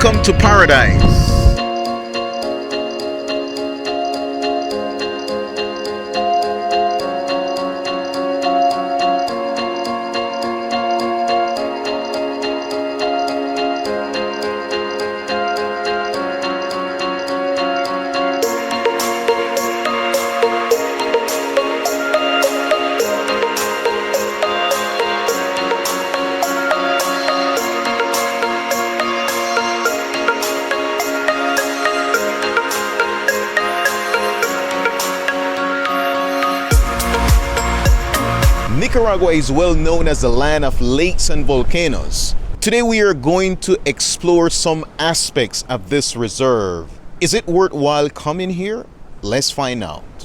Welcome to paradise. Nicaragua is well known as the land of lakes and volcanoes. Today we are going to explore some aspects of this reserve. Is it worthwhile coming here? Let's find out.